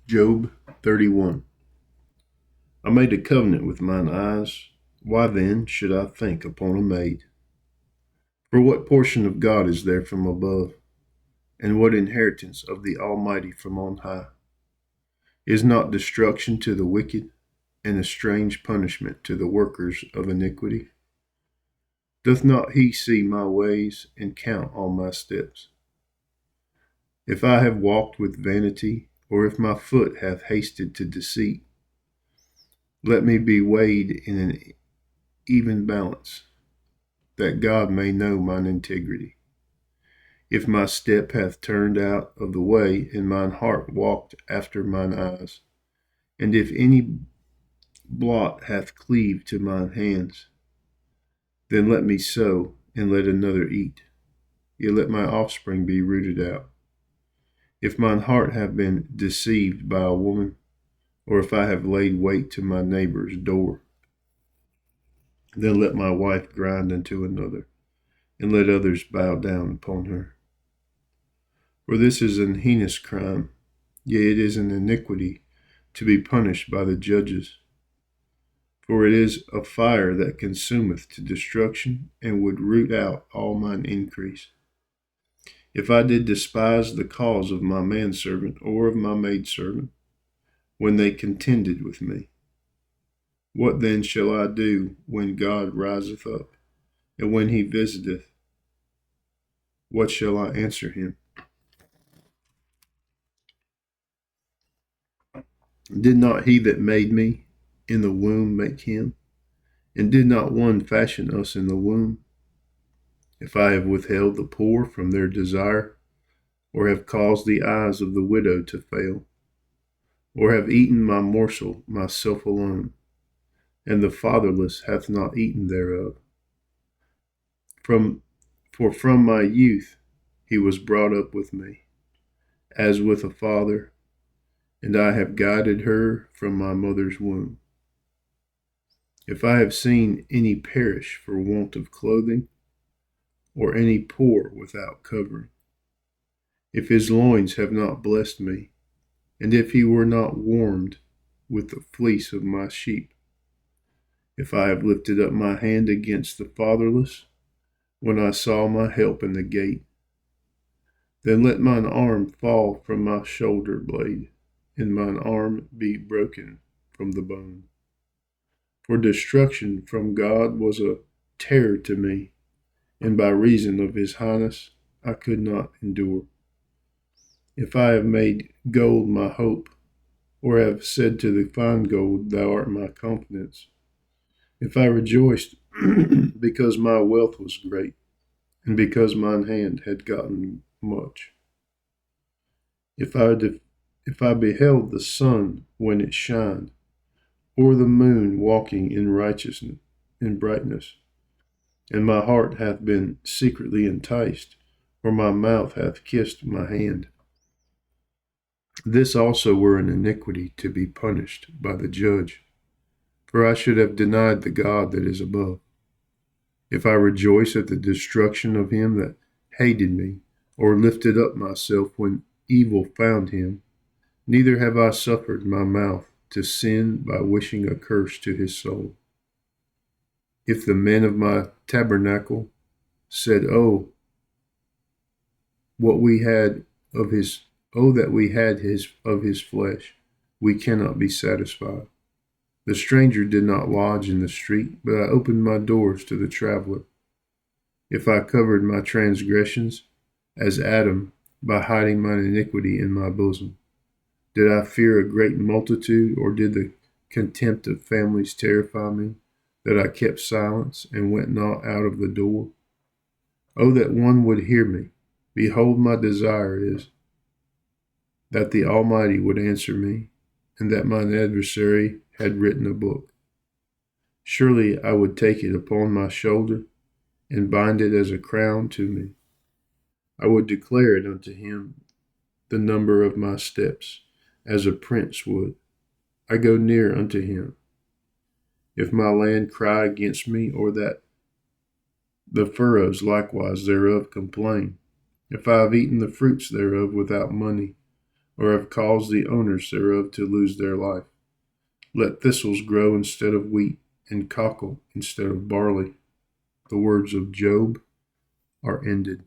Job 31. I made a covenant with mine eyes. Why then should I think upon a maid? For what portion of God is there from above, and what inheritance of the Almighty from on high? Is not destruction to the wicked, and a strange punishment to the workers of iniquity? Doth not he see my ways, and count all my steps? If I have walked with vanity, or if my foot hath hasted to deceit, let me be weighed in an even balance, that God may know mine integrity. If my step hath turned out of the way, and mine heart walked after mine eyes, and if any blot hath cleaved to mine hands, then let me sow, and let another eat, yet let my offspring be rooted out. If mine heart have been deceived by a woman, or if I have laid wait to my neighbor's door, then let my wife grind unto another, and let others bow down upon her. For this is an heinous crime, yea, it is an iniquity to be punished by the judges. For it is a fire that consumeth to destruction, and would root out all mine increase. If I did despise the cause of my manservant or of my maidservant, when they contended with me, what then shall I do when God riseth up, and when he visiteth? What shall I answer him? Did not he that made me in the womb make him? And did not one fashion us in the womb? If I have withheld the poor from their desire, or have caused the eyes of the widow to fail, or have eaten my morsel myself alone, and the fatherless hath not eaten thereof. For from my youth he was brought up with me, as with a father, and I have guided her from my mother's womb. If I have seen any perish for want of clothing, or any poor without covering, if his loins have not blessed me, and if he were not warmed with the fleece of my sheep, if I have lifted up my hand against the fatherless, when I saw my help in the gate, then let mine arm fall from my shoulder blade, and mine arm be broken from the bone. For destruction from God was a terror to me, and by reason of his highness I could not endure. If I have made gold my hope, or have said to the fine gold, thou art my confidence, if I rejoiced because my wealth was great, and because mine hand had gotten much, if I beheld the sun when it shined, or the moon walking in righteousness in brightness, and my heart hath been secretly enticed, or my mouth hath kissed my hand, this also were an iniquity to be punished by the judge. For I should have denied the God that is above. If I rejoice at the destruction of him that hated me, or lifted up myself when evil found him, neither have I suffered my mouth to sin by wishing a curse to his soul. If the men of my tabernacle said, what we had of his, that we had his of his flesh, we cannot be satisfied. The stranger did not lodge in the street, but I opened my doors to the traveler. If I covered my transgressions, as Adam, by hiding mine iniquity in my bosom, did I fear a great multitude, or did the contempt of families terrify me, that I kept silence and went not out of the door? Oh, that one would hear me. Behold, my desire is that the Almighty would answer me, and that mine adversary had written a book. Surely I would take it upon my shoulder, and bind it as a crown to me. I would declare it unto him, the number of my steps, as a prince would. I go near unto him. If my land cry against me, or that the furrows likewise thereof complain, if I have eaten the fruits thereof without money, or have caused the owners thereof to lose their life. Let thistles grow instead of wheat, and cockle instead of barley. The words of Job are ended.